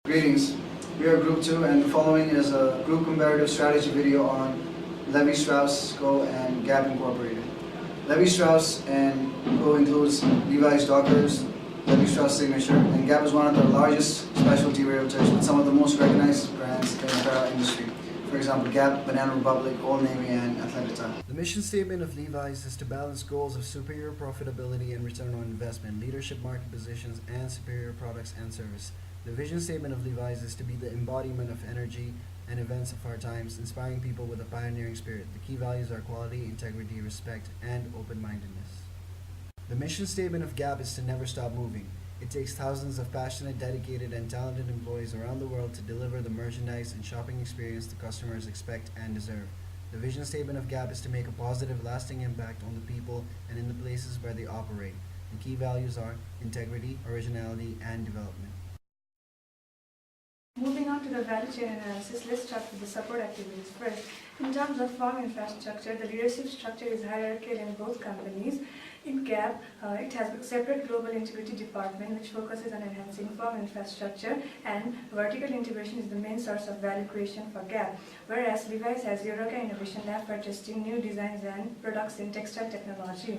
Greetings, we are Group 2 and the following is a group comparative strategy video on Levis, Strauss, Co. and Gap Incorporated. Levis, Strauss and Co. includes Levi's Dockers, Levis Strauss Signature, and Gap is one of the largest specialty realtors with some of the most recognized brands in the apparel industry. For example, Gap, Banana Republic, Old Navy, and Athleta. The mission statement of Levi's is to balance goals of superior profitability and return on investment, leadership market positions, and superior products and service. The vision statement of Levi's is to be the embodiment of energy and events of our times, inspiring people with a pioneering spirit. The key values are quality, integrity, respect, and open-mindedness. The mission statement of Gap is to never stop moving. It takes thousands of passionate, dedicated, and talented employees around the world to deliver the merchandise and shopping experience the customers expect and deserve. The vision statement of Gap is to make a positive, lasting impact on the people and in the places where they operate. The key values are integrity, originality, and development. Moving on to the value chain analysis, let's start with the support activities first. In terms of firm infrastructure, the leadership structure is hierarchical in both companies. In Gap, it has a separate global integrity department which focuses on enhancing firm infrastructure, and vertical integration is the main source of value creation for Gap, whereas Levi's has Eureka Innovation Lab for testing new designs and products in textile technology.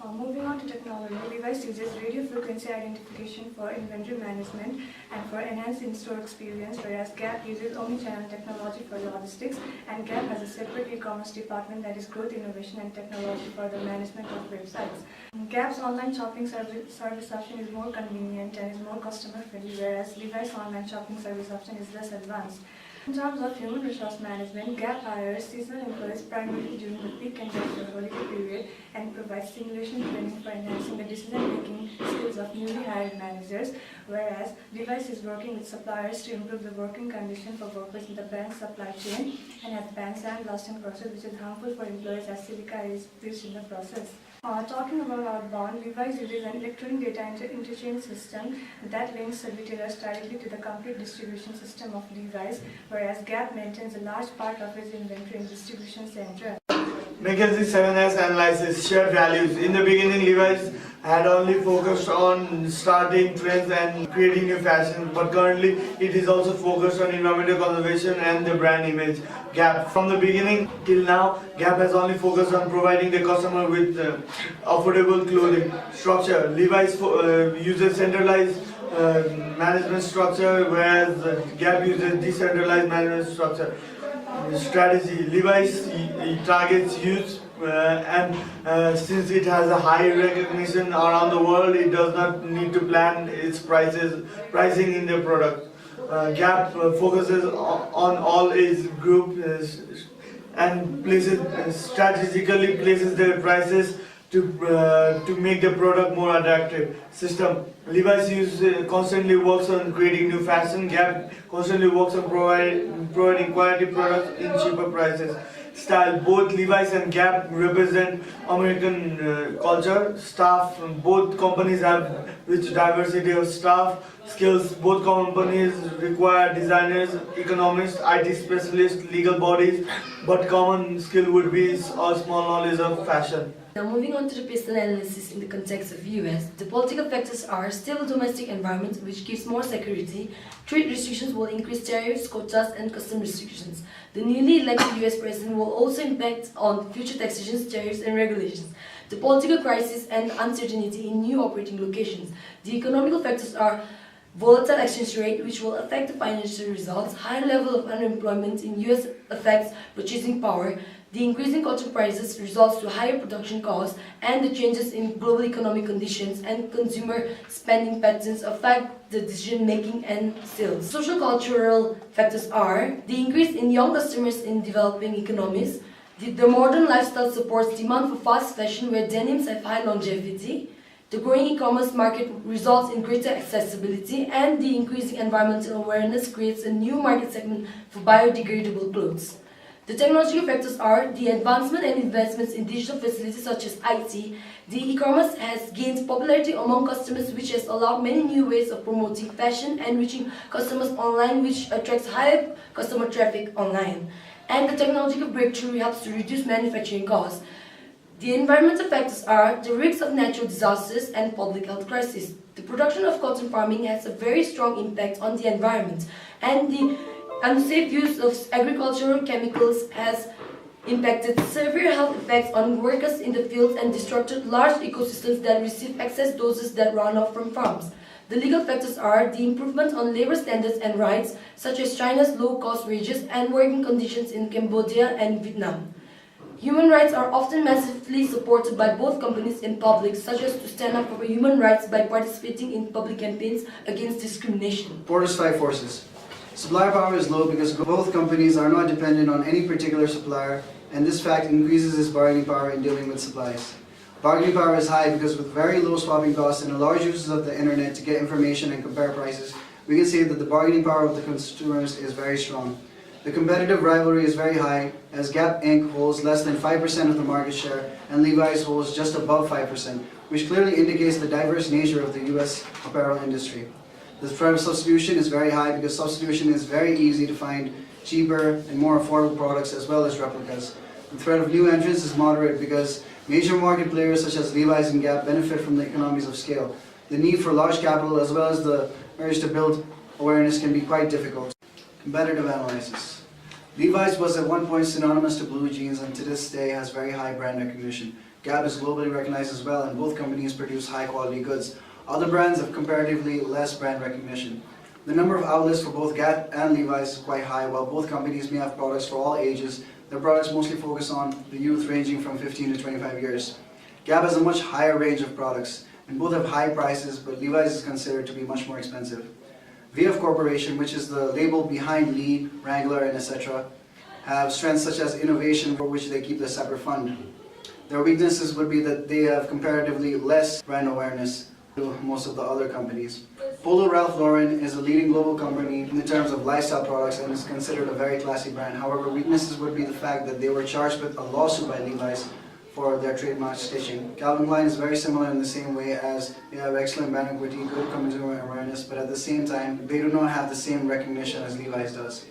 Moving on to technology, Levi's uses radio frequency identification for inventory management and for enhanced in-store experience, whereas Gap uses omnichannel technology for logistics, and Gap has a separate e-commerce department that is growth, innovation, and technology for the management of websites. Gap's online shopping service option is more convenient and is more customer-friendly, whereas Levi's online shopping service option is less advanced. In terms of human resource management, Gap hires seasonal employees primarily during the peak and holiday period and provides simulation training for enhancing the decision-making skills of newly hired managers, whereas Levi's is working with suppliers to improve the working condition for workers in the brand supply chain and has banned sandblasting process, which is harmful for employees as silica is used in the process. Talking about outbound, Levi's uses an electronic data interchange system that links retailers directly to the complete distribution system of Levi's, whereas Gap maintains a large part of its inventory in distribution center. McKinsey 7S analysis shared values. In the beginning, Levi's had only focused on starting trends and creating new fashion, but currently it is also focused on environmental conservation and the brand image. Gap. From the beginning till now, Gap has only focused on providing the customer with affordable clothing. Structure. Levi's uses centralized management structure, whereas Gap uses decentralized management structure. Strategy. Levi's targets youth and since it has a high recognition around the world, it does not need to plan its pricing in the product. Gap focuses on all age group and strategically places their prices to make the product more attractive. System. Levi's constantly works on creating new fashion. Gap constantly works on providing quality products in cheaper prices. Style. Both Levi's and Gap represent American culture. Staff. Both companies have rich diversity of staff. Skills. Both companies require designers, economists, IT specialists, legal bodies, but common skill would be a small knowledge of fashion. Now moving on to the business analysis in the context of US, the political factors are stable domestic environment which gives more security, trade restrictions will increase tariffs, quotas and custom restrictions. The newly elected US president will also impact on future taxations, tariffs and regulations. The political crisis and uncertainty in new operating locations. The economical factors are volatile exchange rate which will affect the financial results, high level of unemployment in US affects purchasing power, the increasing cotton prices results to higher production costs, and the changes in global economic conditions and consumer spending patterns affect the decision making and sales. Social cultural factors are the increase in young customers in developing economies, the modern lifestyle supports demand for fast fashion where denims have high longevity, the growing e-commerce market results in greater accessibility, and the increasing environmental awareness creates a new market segment for biodegradable clothes. The technological factors are the advancement and investments in digital facilities such as IT. The e-commerce has gained popularity among customers which has allowed many new ways of promoting fashion and reaching customers online, which attracts higher customer traffic online. And the technological breakthrough helps to reduce manufacturing costs. The environmental factors are the risks of natural disasters and public health crises. The production of cotton farming has a very strong impact on the environment, and the unsafe use of agricultural chemicals has impacted severe health effects on workers in the fields and disrupted large ecosystems that receive excess doses that run off from farms. The legal factors are the improvement on labor standards and rights, such as China's low-cost wages and working conditions in Cambodia and Vietnam. Human rights are often massively supported by both companies and public, such as to stand up for human rights by participating in public campaigns against discrimination. Porters fight forces. Supplier power is low because both companies are not dependent on any particular supplier, and this fact increases its bargaining power in dealing with supplies. Bargaining power is high because with very low swapping costs and a large use of the internet to get information and compare prices, we can say that the bargaining power of the consumers is very strong. The competitive rivalry is very high, as Gap Inc. holds less than 5% of the market share and Levi's holds just above 5%, which clearly indicates the diverse nature of the US apparel industry. The threat of substitution is very high because substitution is very easy to find cheaper and more affordable products as well as replicas. The threat of new entrants is moderate because major market players such as Levi's and Gap benefit from the economies of scale. The need for large capital as well as the urge to build awareness can be quite difficult. Competitive analysis. Levi's was at one point synonymous to blue jeans and to this day has very high brand recognition. Gap is globally recognized as well, and both companies produce high quality goods. Other brands have comparatively less brand recognition. The number of outlets for both Gap and Levi's is quite high. While both companies may have products for all ages, their products mostly focus on the youth ranging from 15 to 25 years. Gap has a much higher range of products, and both have high prices, but Levi's is considered to be much more expensive. VF Corporation, which is the label behind Lee, Wrangler, and etc., have strengths such as innovation, for which they keep a separate fund. Their weaknesses would be that they have comparatively less brand awareness to most of the other companies. Polo Ralph Lauren is a leading global company in terms of lifestyle products and is considered a very classy brand. However, weaknesses would be the fact that they were charged with a lawsuit by Levi's for their trademark stitching. Calvin Klein is very similar in the same way, as they have excellent brand equity, good consumer awareness, but at the same time, they do not have the same recognition as Levi's does.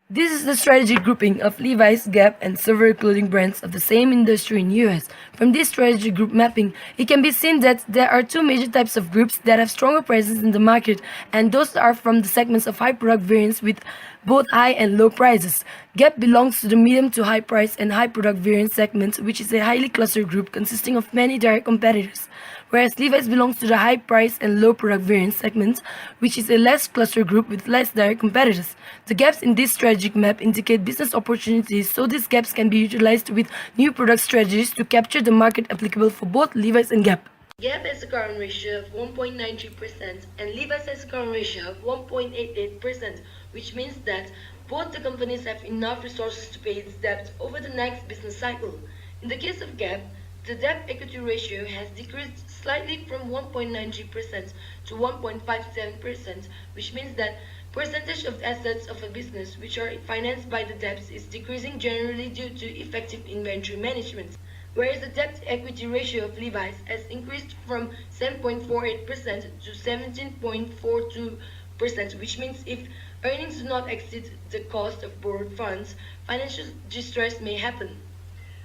This is the strategic grouping of Levi's, Gap, and several clothing brands of the same industry in US. From this strategic group mapping, it can be seen that there are two major types of groups that have stronger presence in the market, and those are from the segments of high product variance with both high and low prices. Gap belongs to the medium to high price and high product variance segment, which is a highly clustered group consisting of many direct competitors, whereas Levi's belongs to the high price and low product variance segment, which is a less clustered group with less direct competitors. The gaps in this strategic map indicate business opportunities, so these gaps can be utilized with new product strategies to capture the market applicable for both Levi's and Gap. Gap has a current ratio of 1.93% and Levi's has a current ratio of 1.88%, which means that both the companies have enough resources to pay its debt over the next business cycle. In the case of Gap, the debt-equity ratio has decreased slightly from 1.93% to 1.57%, which means that percentage of assets of a business which are financed by the debts is decreasing generally due to effective inventory management. Whereas the debt-equity ratio of Levi's has increased from 7.48% to 17.42%, which means if earnings do not exceed the cost of borrowed funds, financial distress may happen.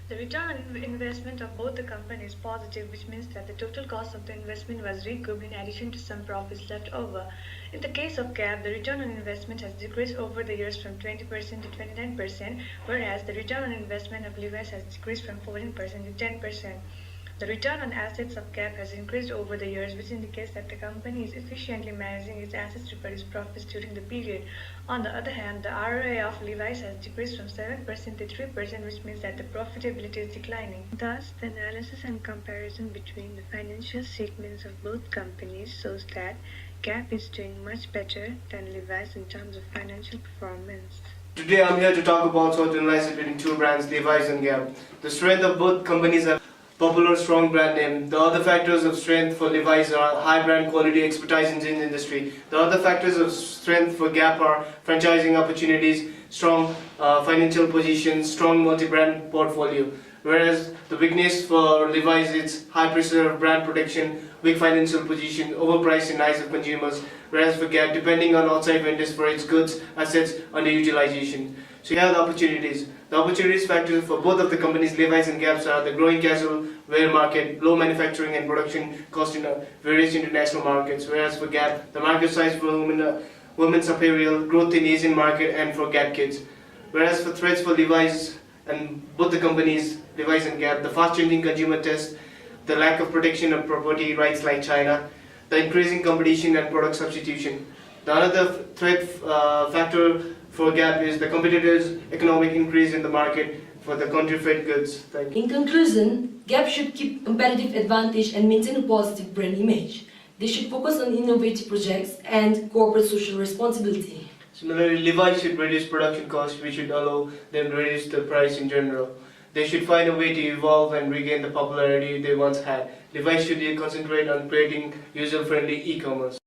The return on investment of both the companies is positive, which means that the total cost of the investment was recouped in addition to some profits left over. In the case of Gap, the return on investment has decreased over the years from 20% to 29%, whereas the return on investment of Levi's has decreased from 14% to 10%. The return on assets of Gap has increased over the years, which indicates that the company is efficiently managing its assets to produce profits during the period. On the other hand, the ROA of Levi's has decreased from 7% to 3%, which means that the profitability is declining. Thus, the analysis and comparison between the financial statements of both companies shows that Gap is doing much better than Levi's in terms of financial performance. Today I'm here to talk about SWOT analysis between two brands, Levi's and Gap. The strength of both companies are popular, strong brand name. The other factors of strength for Levi's are high brand quality, expertise in the industry. The other factors of strength for Gap are franchising opportunities, strong financial position, strong multi-brand portfolio. Whereas the weakness for Levi's is high pressure of brand protection, weak financial position, overpriced in eyes of consumers, whereas for Gap, depending on outside vendors for its goods, assets, underutilization. So you have the opportunities. The opportunities factors for both of the companies, Levi's and Gap, are the growing casual wear market, low manufacturing and production cost in various international markets, whereas for Gap, the market size for women's apparel, growth in Asian market, and for Gap Kids. Whereas for threats for Levi's and both the companies, Levi's and Gap, the fast-changing consumer taste, the lack of protection of property rights like China, the increasing competition and product substitution. The another threat factor for Gap is the competitors' economic increase in the market for the counterfeit goods. Thank you. In conclusion, Gap should keep competitive advantage and maintain a positive brand image. They should focus on innovative projects and corporate social responsibility. Similarly, Levi's should reduce production costs, which should allow them to reduce the price in general. They should find a way to evolve and regain the popularity they once had. Levi's should concentrate on creating user-friendly e-commerce.